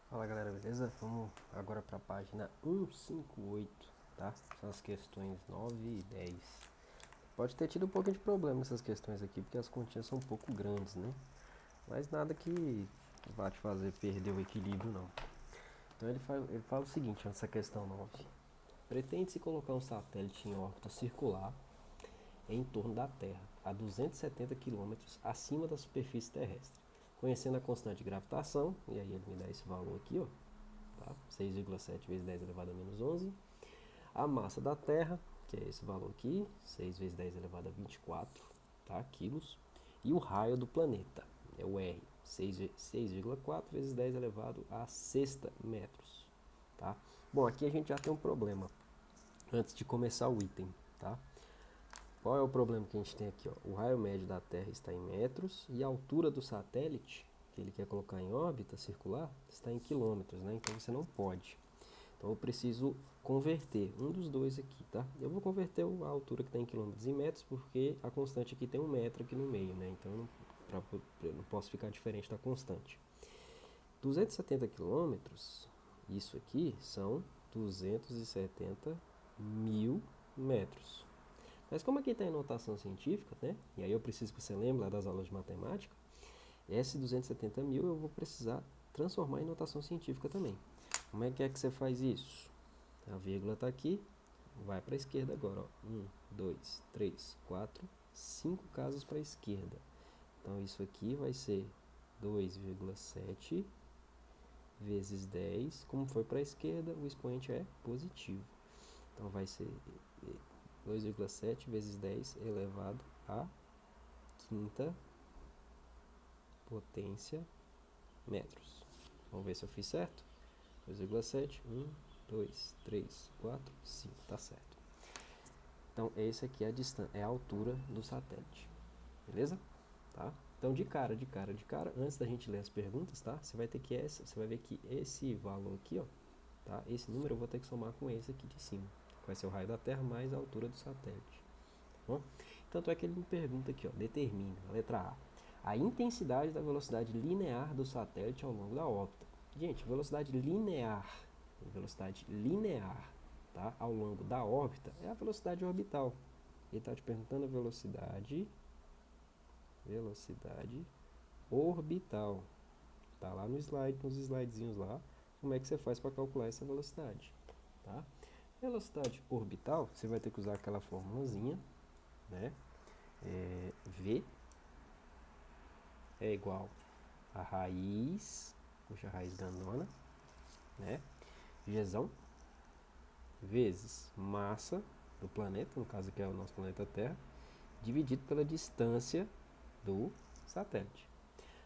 Fala galera, beleza? Vamos agora para a página 158, tá? São as questões 9 e 10. Pode ter tido um pouco de problema essas questões aqui, porque as continhas são um pouco grandes, né? Mas nada que vá te fazer perder o equilíbrio, não. Então ele fala o seguinte nessa questão 9. Pretende-se colocar um satélite em órbita circular em torno da Terra, a 270 km acima da superfície terrestre. Conhecendo a constante de gravitação, e aí ele me dá esse valor aqui, ó, tá? 6,7 vezes 10 elevado a menos 11. A massa da Terra, que é esse valor aqui, 6 vezes 10 elevado a 24, tá? Quilos. E o raio do planeta, é o R, 6,4 vezes 10 elevado a sexta metros, tá? Bom, aqui a gente já tem um problema antes de começar o item, tá? Qual é o problema que a gente tem aqui? Ó? O raio médio da Terra está em metros e a altura do satélite, que ele quer colocar em órbita circular, está em quilômetros, né? Então você não pode. Então eu preciso converter um dos dois aqui, tá? Eu vou converter a altura que está em quilômetros em metros, porque a constante aqui tem 1 metro aqui no meio, né? Então eu não posso ficar diferente da constante. 270 quilômetros, isso aqui são 270 mil metros. Mas como aqui está em notação científica, né? E aí eu preciso que você lembre lá das aulas de matemática, esse 270 mil eu vou precisar transformar em notação científica também. Como é que você faz isso? A vírgula está aqui, vai para a esquerda agora. Ó. 1, 2, 3, 4, 5 casas para a esquerda. Então isso aqui vai ser 2,7 vezes 10. Como foi para a esquerda, o expoente é positivo. Então vai ser 2,7 vezes 10 elevado a quinta potência metros. Vamos ver se eu fiz certo? 2,7, 1, 2, 3, 4, 5, tá certo. Então, esse aqui é a distância, é a altura do satélite, beleza? Tá? Então, de cara, antes da gente ler as perguntas, tá? Você vai ver que esse valor aqui, ó, tá? Esse número eu vou ter que somar com esse aqui de cima, que vai ser o raio da Terra mais a altura do satélite. Bom? Tanto é que ele me pergunta aqui, ó, determina, a letra A intensidade da velocidade linear do satélite ao longo da órbita. Gente, velocidade linear, tá? Ao longo da órbita é a velocidade orbital. Ele está te perguntando a velocidade orbital. Tá lá no slide, nos slidezinhos lá, como é que você faz para calcular essa velocidade, tá? Velocidade orbital, você vai ter que usar aquela formulazinha, né? V é igual a raiz, puxa a raiz grandona, né? Gzão, vezes massa do planeta, no caso aqui é o nosso planeta Terra, dividido pela distância do satélite.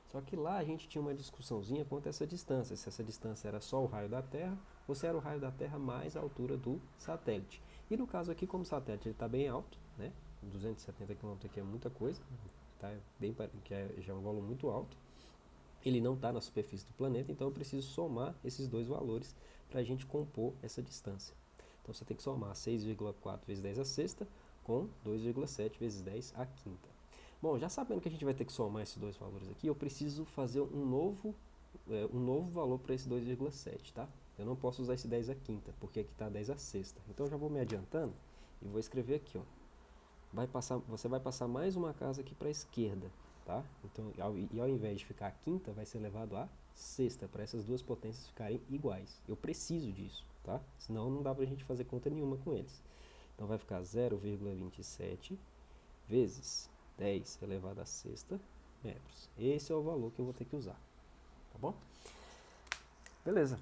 Só que lá a gente tinha uma discussãozinha quanto a essa distância, se essa distância era só o raio da Terra ou se era o raio da Terra mais a altura do satélite. E no caso aqui, como o satélite está bem alto, né? 270 km aqui é muita coisa, tá? Já é um valor muito alto. Ele não está na superfície do planeta, então eu preciso somar esses dois valores para a gente compor essa distância. Então você tem que somar 6,4 vezes 10 a sexta com 2,7 vezes 10 a quinta. Bom, já sabendo que a gente vai ter que somar esses dois valores aqui, eu preciso fazer um novo valor para esse 2,7, tá? Eu não posso usar esse 10 a quinta, porque aqui está 10 a sexta. Então eu já vou me adiantando e vou escrever aqui, ó. Você vai passar mais uma casa aqui para a esquerda, tá? Então, ao invés de ficar a quinta, vai ser elevado a sexta, para essas duas potências ficarem iguais. Eu preciso disso, tá? Senão não dá para a gente fazer conta nenhuma com eles. Então vai ficar 0,27 vezes 10 elevado a sexta metros. Esse é o valor que eu vou ter que usar, tá bom? Beleza.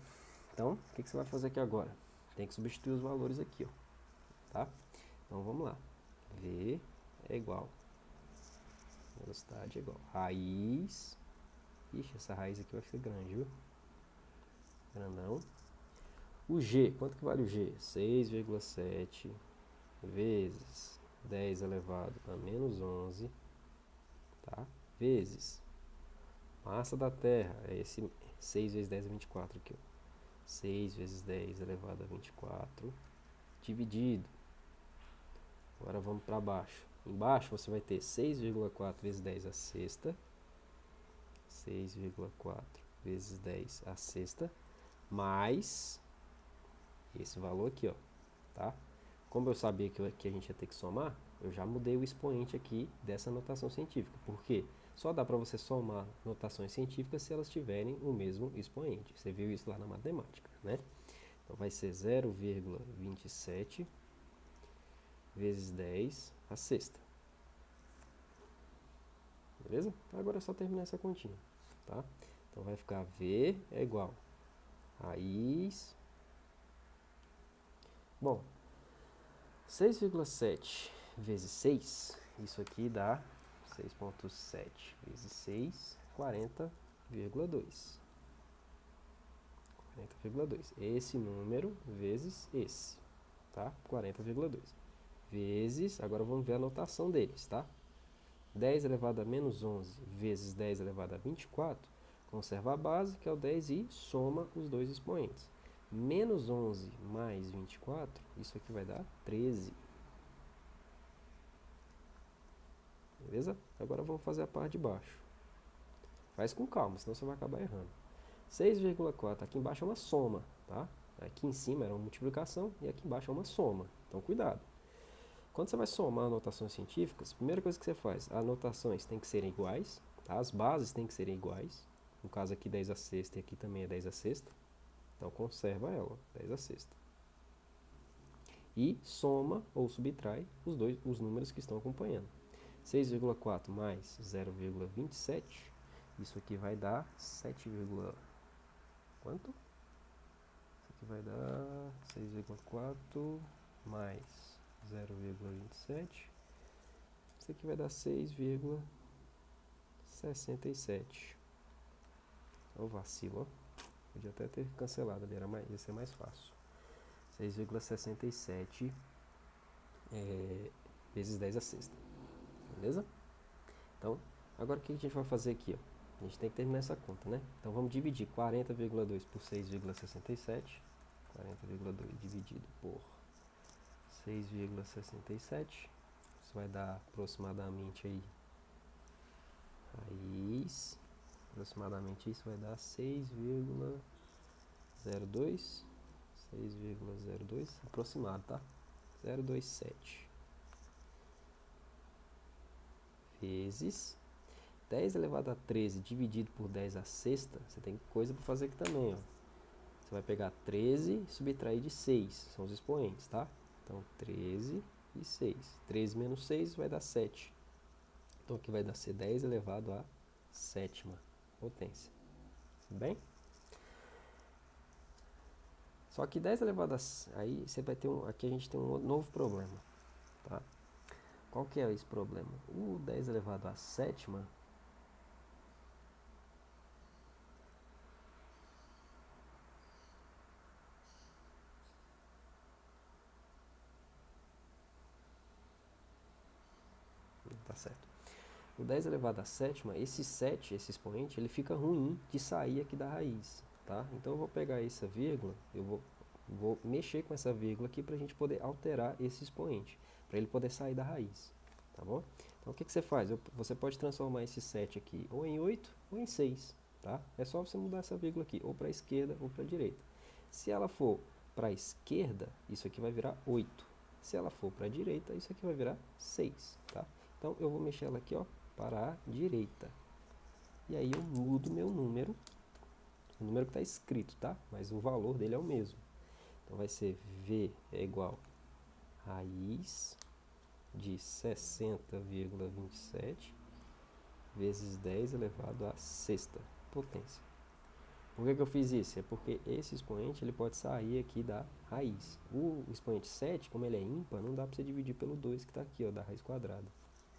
Então, o que você vai fazer aqui agora? Tem que substituir os valores aqui, ó, tá? Então vamos lá. V é igual, velocidade é igual, raiz, ixi, essa raiz aqui vai ser grande, viu? Grandão. O G, quanto que vale o G? 6,7 vezes 10 elevado a menos 11, tá? Vezes massa da Terra, é esse 6 vezes 10 é 24 aqui, ó. 6 vezes 10 elevado a 24, dividido. Agora vamos para baixo. Embaixo você vai ter 6,4 vezes 10 a sexta, 6,4 vezes 10 a sexta, mais esse valor aqui, ó, tá? Como eu sabia que a gente ia ter que somar, eu já mudei o expoente aqui dessa notação científica. Por quê? Só dá para você somar notações científicas se elas tiverem o mesmo expoente. Você viu isso lá na matemática, né? Então vai ser 0,27 vezes 10 a sexta. Beleza? Agora é só terminar essa continha, tá? Então vai ficar V é igual a raiz. Bom, 6,7 vezes 6, isso aqui dá 6,7 vezes 6, 40,2. 40,2. Esse número vezes esse, tá? 40,2. Vezes, agora vamos ver a notação deles, tá? 10 elevado a menos 11 vezes 10 elevado a 24, conserva a base, que é o 10, e soma os dois expoentes. Menos 11 mais 24, isso aqui vai dar 13. Beleza? Agora vamos fazer a parte de baixo. Faz com calma, senão você vai acabar errando. 6,4, aqui embaixo é uma soma, tá? Aqui em cima era uma multiplicação e aqui embaixo é uma soma. Então, cuidado. Quando você vai somar anotações científicas, a primeira coisa que você faz, as anotações têm que serem iguais, tá? As bases têm que serem iguais. No caso aqui 10 a sexta e aqui também é 10 a sexta. Então, conserva ela, 10 a sexta. E soma ou subtrai os números que estão acompanhando. 6,4 mais 0,27, isso aqui vai dar 7, quanto? Isso aqui vai dar 6,4 mais 0,27. Isso aqui vai dar 6,67. Olha o vacilo, ó. Podia até ter cancelado ali, ia ser mais fácil. 6,67 vezes 10 a sexta. Beleza? Então, agora o que a gente vai fazer aqui, ó? A gente tem que terminar essa conta, né? Então vamos dividir 40,2 por 6,67. 40,2 dividido por 6,67. Isso vai dar aproximadamente aí. Raiz. Aproximadamente isso vai dar 6,02. 6,02. Aproximado, tá? 0,27. Vezes 10 elevado a 13 dividido por 10 a sexta, você tem coisa para fazer aqui também, ó. Você vai pegar 13 e subtrair de 6, são os expoentes, tá? Então, 13 e 6. 13 menos 6 vai dar 7. Então, aqui vai dar ser 10 elevado a sétima potência. Tudo bem? Só que 10 elevado a... Aí, você vai ter aqui a gente tem um novo problema, tá? Qual que é esse problema? O 10 elevado a sétima... Tá certo. O 10 elevado a sétima, esse 7, esse expoente, ele fica ruim de sair aqui da raiz, tá? Então eu vou pegar essa vírgula, eu vou mexer com essa vírgula aqui para a gente poder alterar esse expoente, para ele poder sair da raiz, tá bom? Então o que você faz? Você pode transformar esse 7 aqui ou em 8 ou em 6, tá? É só você mudar essa vírgula aqui, ou para a esquerda ou para a direita. Se ela for para a esquerda, isso aqui vai virar 8. Se ela for para a direita, isso aqui vai virar 6, tá? Então eu vou mexer ela aqui, ó, para a direita. E aí eu mudo meu número, o número que está escrito, tá? Mas o valor dele é o mesmo. Então vai ser V é igual a raiz de 60,27 vezes 10 elevado à sexta potência. Por que eu fiz isso? É porque esse expoente ele pode sair aqui da raiz. O expoente 7, como ele é ímpar, não dá para você dividir pelo 2 que está aqui, ó, da raiz quadrada.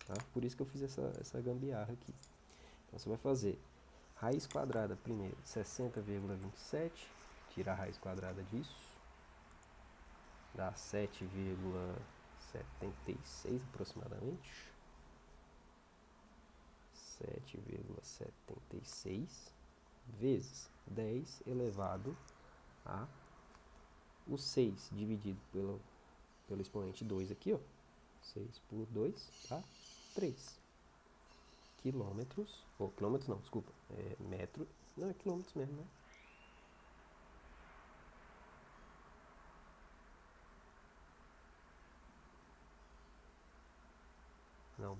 Tá? Por isso que eu fiz essa gambiarra aqui. Então você vai fazer raiz quadrada primeiro de 60,27, tirar a raiz quadrada disso, dá 7,76 aproximadamente. 7,76 vezes 10 elevado a o 6 dividido pelo expoente 2 aqui, ó. 6 por 2 dá 3 quilômetros, ou quilômetros não, desculpa, metro, não é quilômetros mesmo, né?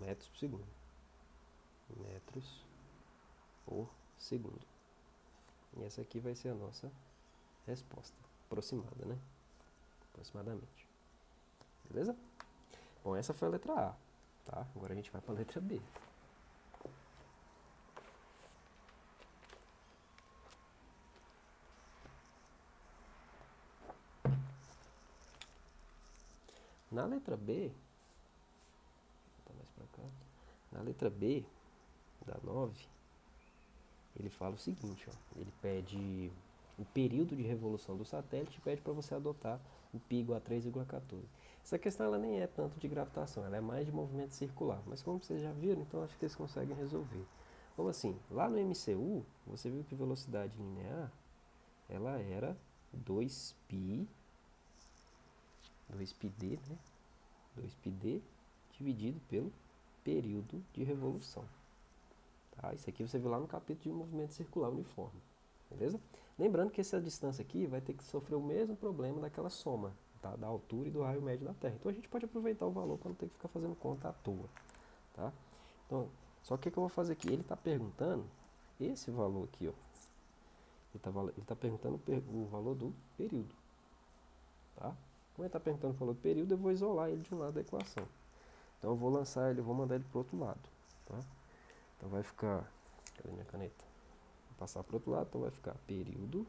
metros por segundo. Metros por segundo. E essa aqui vai ser a nossa resposta. Aproximada, né? Aproximadamente. Beleza? Bom, essa foi a letra A, tá? Agora a gente vai para a letra B. Na letra B, vou botar mais para cá. Na letra B da 9, ele fala o seguinte, ó, ele pede o período de revolução do satélite e pede para você adotar o π igual a 3,14. Essa questão ela nem é tanto de gravitação, ela é mais de movimento circular, mas como vocês já viram, então acho que eles conseguem resolver. Como assim? Lá no MCU, você viu que velocidade linear, ela era 2π, 2πd, né? 2πd dividido pelo período de revolução. Tá? Isso aqui você viu lá no capítulo de movimento circular uniforme. Beleza? Lembrando que essa distância aqui vai ter que sofrer o mesmo problema daquela soma, tá? Da altura e do raio médio da Terra. Então a gente pode aproveitar o valor para não ter que ficar fazendo conta à toa. Tá? Então, só que o que eu vou fazer aqui? Ele está perguntando esse valor aqui, ó. Ele está perguntando o valor do período. Tá? Como ele está perguntando o valor do período, eu vou isolar ele de um lado da equação. Então eu vou lançar ele, eu vou mandar ele para o outro lado. Tá? Então vai ficar... Cadê minha caneta? Vou passar para o outro lado, então vai ficar período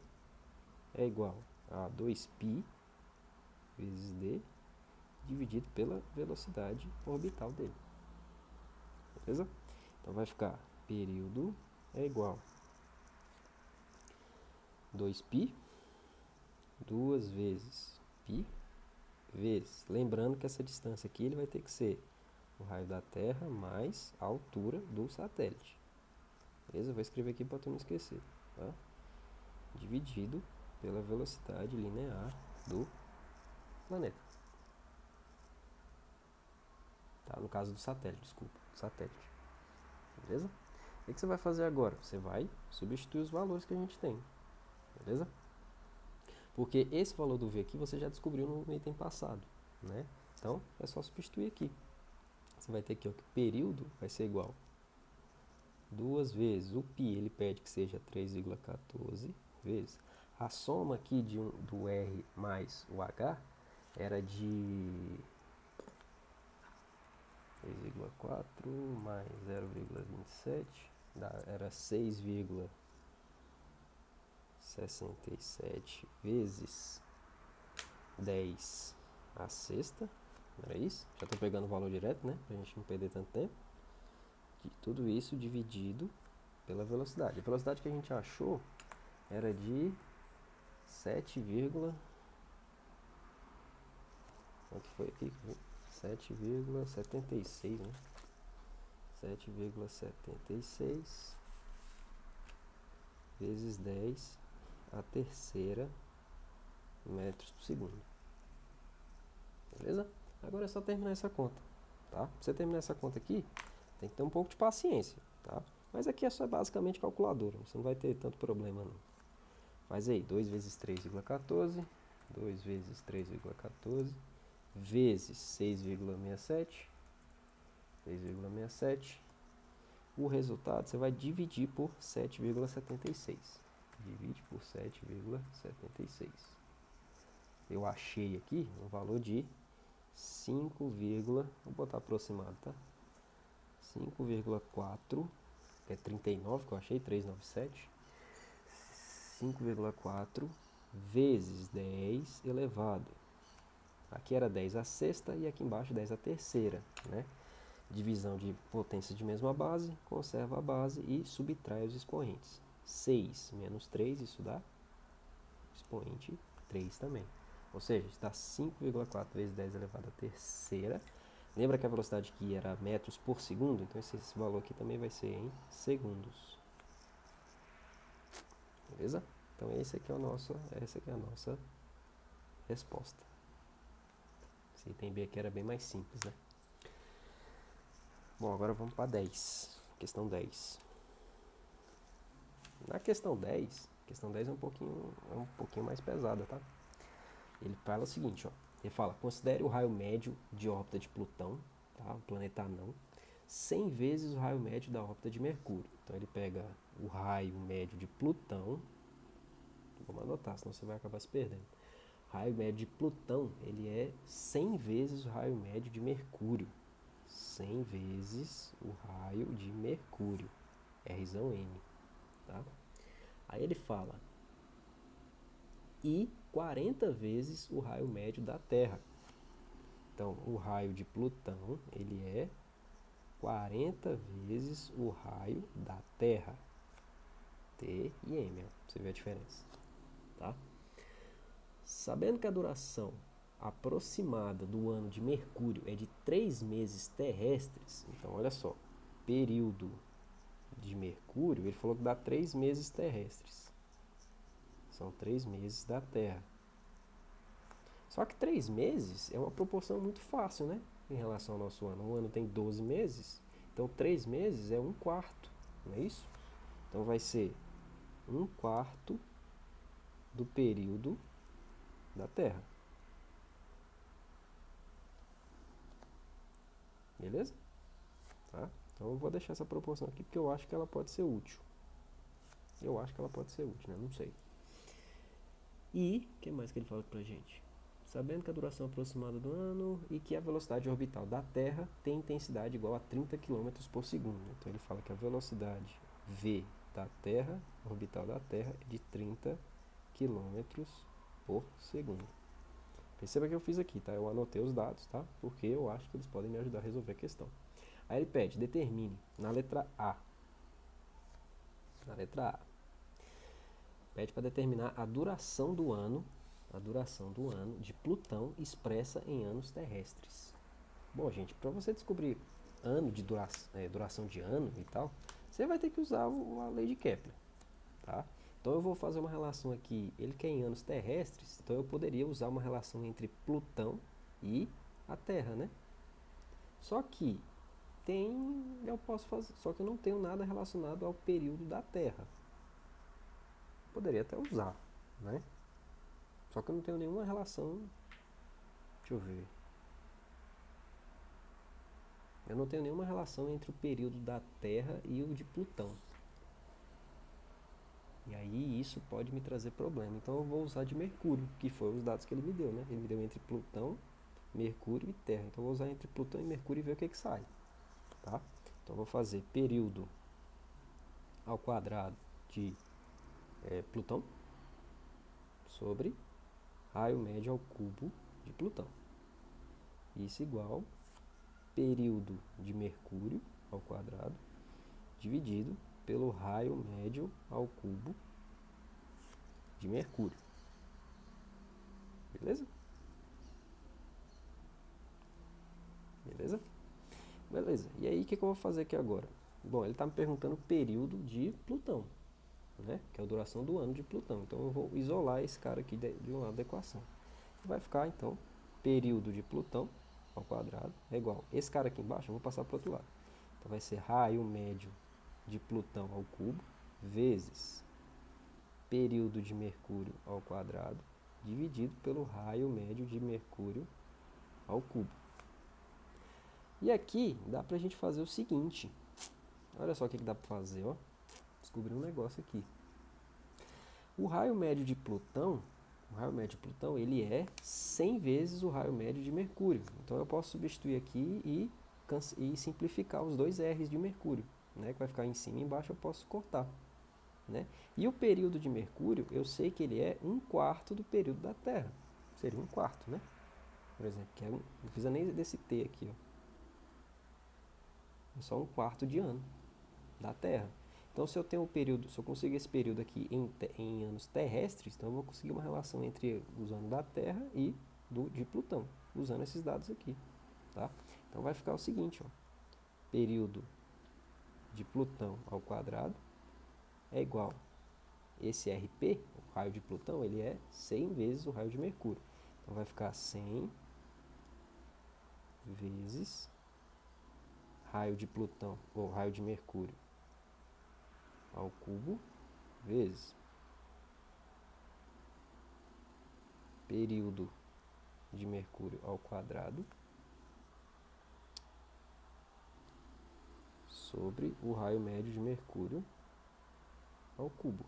é igual a 2π vezes d dividido pela velocidade orbital dele. Beleza? Então vai ficar período é igual a 2π, 2 vezes π, vezes. Lembrando que essa distância aqui ele vai ter que ser o raio da Terra mais a altura do satélite. Beleza? Eu vou escrever aqui para tu não esquecer. Tá? Dividido pela velocidade linear do planeta. Tá? No caso do satélite, desculpa. Satélite. Beleza? O que você vai fazer agora? Você vai substituir os valores que a gente tem. Beleza? Porque esse valor do V aqui você já descobriu no item passado. Né? Então, é só substituir aqui. Você vai ter aqui ó, que o período vai ser igual 2 vezes o π, ele pede que seja 3,14 vezes. A soma aqui do R mais o H era de 3,4 mais 0,27, era 6,67 vezes 10 a sexta. Era isso? Já estou pegando o valor direto, né? Para a gente não perder tanto tempo. De tudo isso dividido pela velocidade. A velocidade que a gente achou era de 7, quanto foi aqui? 7,76, né? 7,76 vezes 10 a terceira metros por segundo. Beleza? Agora é só terminar essa conta, tá? Pra você terminar essa conta aqui, tem que ter um pouco de paciência, tá? Mas aqui é só basicamente calculadora, você não vai ter tanto problema não. Faz aí, 2 vezes 3,14, 2 vezes 3,14, vezes 6,67, 6,67. O resultado você vai dividir por 7,76. Divide por 7,76. Eu achei aqui um valor de 5, vou botar aproximado, tá? 5,4, que é 39, que eu achei, 397. 5,4 vezes 10 elevado. Aqui era 10 a sexta e aqui embaixo 10 a terceira, né? Divisão de potência de mesma base, conserva a base e subtrai os expoentes. 6 menos 3, isso dá expoente 3 também. Ou seja, está 5,4 vezes 10 elevado à terceira. Lembra que a velocidade aqui era metros por segundo? Então esse valor aqui também vai ser em segundos. Beleza? Então essa aqui é a nossa resposta. Esse item B aqui era bem mais simples, né? Bom, agora vamos para 10. Questão 10. Na questão 10 é um pouquinho mais pesada, tá? Ele fala o seguinte, ó. Ele fala, considere o raio médio de órbita de Plutão, tá? O planeta anão, 100 vezes o raio médio da órbita de Mercúrio. Então ele pega o raio médio de Plutão, vamos anotar, senão você vai acabar se perdendo. O raio médio de Plutão, ele é 100 vezes o raio médio de Mercúrio. 100 vezes o raio de Mercúrio, Rzão N, tá? Aí ele fala, e 40 vezes o raio médio da Terra. Então, o raio de Plutão, ele é 40 vezes o raio da Terra. T e M, ó, pra você ver a diferença, tá? Sabendo que a duração aproximada do ano de Mercúrio é de 3 meses terrestres, então olha só, período de Mercúrio, ele falou que dá 3 meses terrestres. São 3 meses da Terra. Só que 3 meses é uma proporção muito fácil, né? Em relação ao nosso ano. O ano tem 12 meses, então 3 meses é 1/4, não é isso? Então vai ser 1/4 do período da Terra. Beleza? Tá? Então eu vou deixar essa proporção aqui porque eu acho que ela pode ser útil. Eu acho que ela pode ser útil, né? Não sei. E o que mais que ele fala pra gente? Sabendo que a duração aproximada do ano e que a velocidade orbital da Terra tem intensidade igual a 30 km por segundo. Então ele fala que a velocidade v da Terra, orbital da Terra, é de 30 km por segundo. Perceba que eu fiz aqui, tá? Eu anotei os dados, tá? Porque eu acho que eles podem me ajudar a resolver a questão. Aí ele pede, determine, na letra A. Na letra A. Pede para determinar a duração do ano de Plutão expressa em anos terrestres. Bom, gente, para você descobrir ano de duração de ano e tal, você vai ter que usar a lei de Kepler, tá? Então eu vou fazer uma relação aqui, ele quer em anos terrestres, então eu poderia usar uma relação entre Plutão e a Terra, né? Só que eu posso fazer, só que eu não tenho nada relacionado ao período da Terra. Poderia até usar, né? Só que eu não tenho nenhuma relação. Deixa eu ver. Eu não tenho nenhuma relação entre o período da Terra e o de Plutão. E aí isso pode me trazer problema. Então eu vou usar de Mercúrio, que foram os dados que ele me deu, né? Ele me deu entre Plutão, Mercúrio e Terra. Então eu vou usar entre Plutão e Mercúrio e ver o que que sai, tá? Então eu vou fazer período ao quadrado de Plutão sobre raio médio ao cubo de Plutão. Isso igual período de Mercúrio ao quadrado dividido pelo raio médio ao cubo de Mercúrio. Beleza? Beleza? Beleza. E aí, o que eu vou fazer aqui agora? Bom, ele está me perguntando o período de Plutão, né? Que é a duração do ano de Plutão. Então, eu vou isolar esse cara aqui de um lado da equação. Vai ficar, então, período de Plutão ao quadrado é igual. Esse cara aqui embaixo, eu vou passar para o outro lado. Então, vai ser raio médio de Plutão ao cubo vezes período de Mercúrio ao quadrado dividido pelo raio médio de Mercúrio ao cubo. E aqui dá pra gente fazer o seguinte. Olha só o que dá pra fazer, ó. Descobri um negócio aqui. O raio médio de Plutão, ele é 100 vezes o raio médio de Mercúrio. Então eu posso substituir aqui e simplificar os dois R's de Mercúrio, né? Que vai ficar em cima e embaixo eu posso cortar, né? E o período de Mercúrio, eu sei que ele é 1/4 do período da Terra. Seria 1/4, né? Por exemplo, que não precisa nem desse T aqui, ó. É só 1/4 de ano da Terra. Então, se eu conseguir esse período aqui em anos terrestres, então eu vou conseguir uma relação entre os anos da Terra e de Plutão, usando esses dados aqui, tá? Então, vai ficar o seguinte, ó. Período de Plutão ao quadrado é igual esse RP, o raio de Plutão, ele é 100 vezes o raio de Mercúrio. Então, vai ficar 100 vezes raio de Plutão, ou raio de Mercúrio, ao cubo, vezes período de Mercúrio ao quadrado, sobre o raio médio de Mercúrio ao cubo.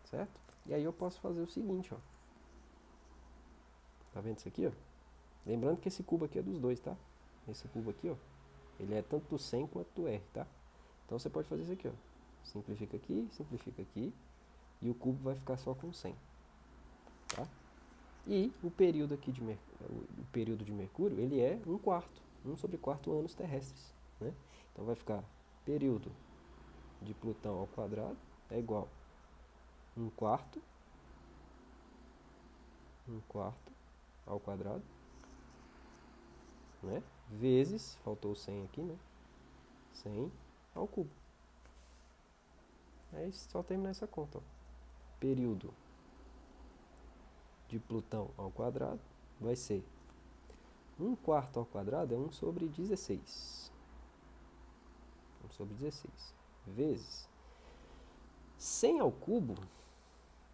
Certo? E aí eu posso fazer o seguinte, ó. Tá vendo isso aqui, ó? Lembrando que esse cubo aqui é dos dois, tá? Esse cubo aqui, ó, ele é tanto do 100 quanto do R, tá? Então você pode fazer isso aqui, ó. Simplifica aqui, e o cubo vai ficar só com 100, tá? E o período aqui o período de Mercúrio, ele é 1/4, 1/4 anos terrestres, né? Então vai ficar período de Plutão ao quadrado é igual 1/4 ao quadrado, né? Vezes, faltou o 100 aqui, né? 100 ao cubo. É só terminar essa conta, ó. Período de Plutão ao quadrado vai ser 1/4 ao quadrado é 1/16. 1/16. Vezes 100 ao cubo.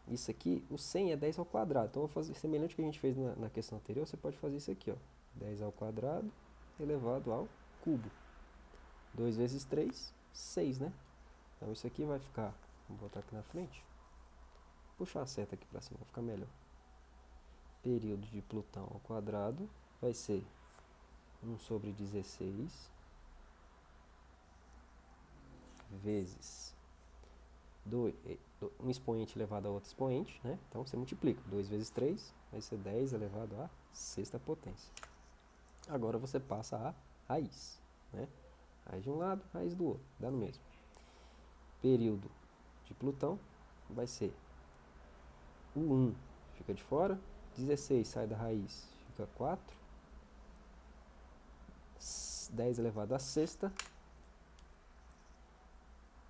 Isso aqui, o 100 é 10 ao quadrado. Então, eu vou fazer semelhante ao que a gente fez na questão anterior. Você pode fazer isso aqui, ó. 10 ao quadrado elevado ao cubo. 2 vezes 3, 6, né? Então, isso aqui vai ficar... Vou botar aqui na frente. Puxar a seta aqui para cima, vai ficar melhor. Período de Plutão ao quadrado vai ser 1/16 vezes um expoente elevado a outro expoente, né? Então você multiplica. 2 vezes 3 vai ser 10 elevado à sexta potência. Agora você passa a raiz, né? Raiz de um lado, raiz do outro, dá no mesmo. Período de Plutão vai ser o 1 fica de fora, 16 sai da raiz, fica 4, 10 elevado à sexta,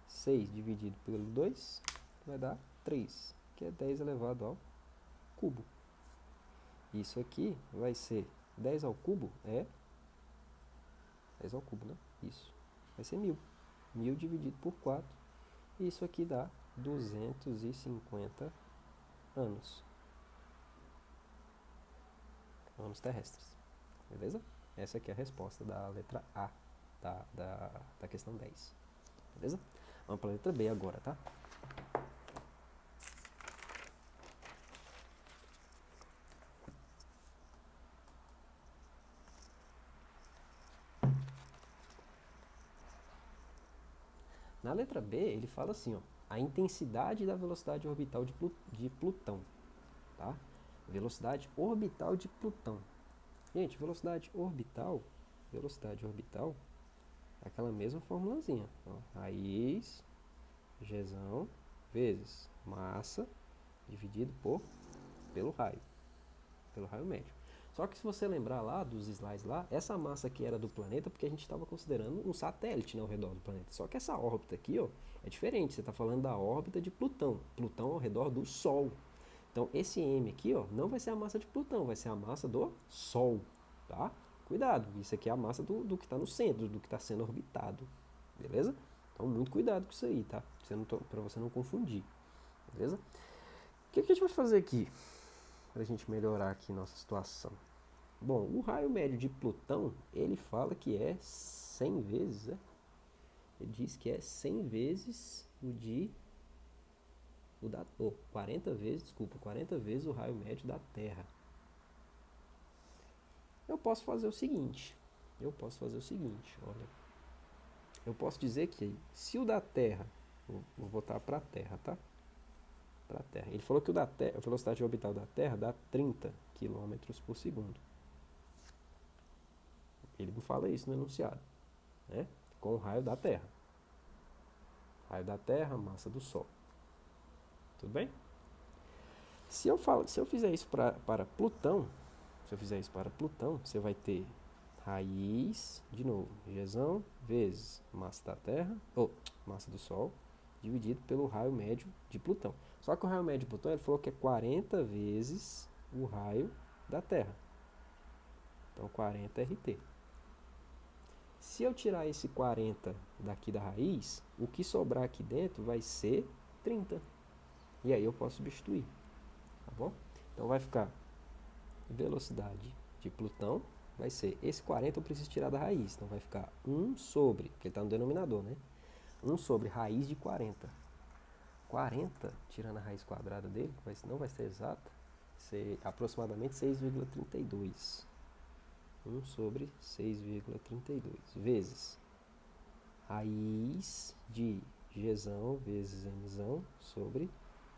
6 dividido pelo 2 vai dar 3, que é 10 elevado ao cubo. Isso aqui vai ser 10 ao cubo, 10 ao cubo, né? Isso. Vai ser 1000. 1000 dividido por 4. E isso aqui dá 250 anos. Anos terrestres. Beleza? Essa aqui é a resposta da letra A da questão 10. Beleza? Vamos para a letra B agora, tá? Na letra B, ele fala assim, ó, a intensidade da velocidade orbital de Plutão, tá? Velocidade orbital de Plutão. Gente, velocidade orbital é aquela mesma formulazinha, ó, raiz, Gzão, vezes massa, dividido pelo raio médio. Só que se você lembrar lá dos slides lá, essa massa aqui era do planeta porque a gente estava considerando um satélite, né, ao redor do planeta. Só que essa órbita aqui, ó, é diferente. Você está falando da órbita de Plutão. Plutão ao redor do Sol. Então, esse M aqui, ó, não vai ser a massa de Plutão, vai ser a massa do Sol, tá? Cuidado, isso aqui é a massa do que está no centro, do que está sendo orbitado, beleza? Então, muito cuidado com isso aí, tá? Para você não confundir, beleza? O que a gente vai fazer aqui, para a gente melhorar aqui nossa situação? Bom, o raio médio de Plutão, ele fala que é 100 vezes, né? Ele diz que é 100 vezes 40 vezes o raio médio da Terra. Eu posso fazer o seguinte, olha. Eu posso dizer que se o da Terra, vou botar para a Terra, tá? Para a Terra. Ele falou que a velocidade orbital da Terra dá 30 km por segundo. Ele não fala isso no enunciado, né? Com o raio da Terra. Raio da Terra, massa do Sol. Tudo bem? Se eu fizer isso para Plutão, você vai ter raiz, de novo, Gzão, vezes massa da Terra, ou massa do Sol, dividido pelo raio médio de Plutão. Só que o raio médio de Plutão, ele falou que é 40 vezes o raio da Terra. Então, 40 RT. Se eu tirar esse 40 daqui da raiz, o que sobrar aqui dentro vai ser 30. E aí eu posso substituir, tá bom? Então vai ficar velocidade de Plutão vai ser, esse 40 eu preciso tirar da raiz, então vai ficar 1 sobre, porque ele está no denominador, né? 1 sobre raiz de 40. 40, tirando a raiz quadrada dele, não vai ser exata, vai ser aproximadamente 6,32. 1 sobre 6,32 vezes raiz de Gzão vezes Mzão sobre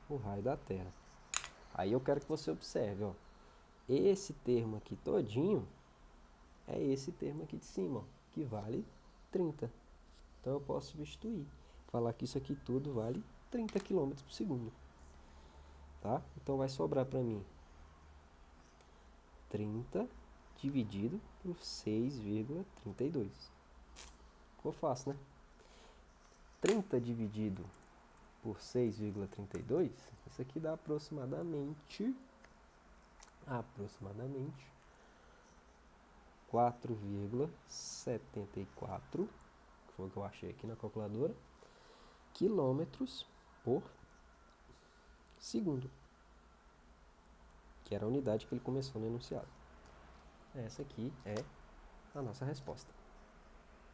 o raio da Terra. Aí eu quero que você observe, ó, esse termo aqui todinho é esse termo aqui de cima, ó, que vale 30. Então eu posso substituir, falar que isso aqui tudo vale 30 km por segundo. Tá? Então vai sobrar para mim 30 dividido por 6,32. Ficou fácil, né? 30 dividido por 6,32, isso aqui dá aproximadamente 4,74, que foi o que eu achei aqui na calculadora, quilômetros por segundo, que era a unidade que ele começou no enunciado. Essa aqui é a nossa resposta.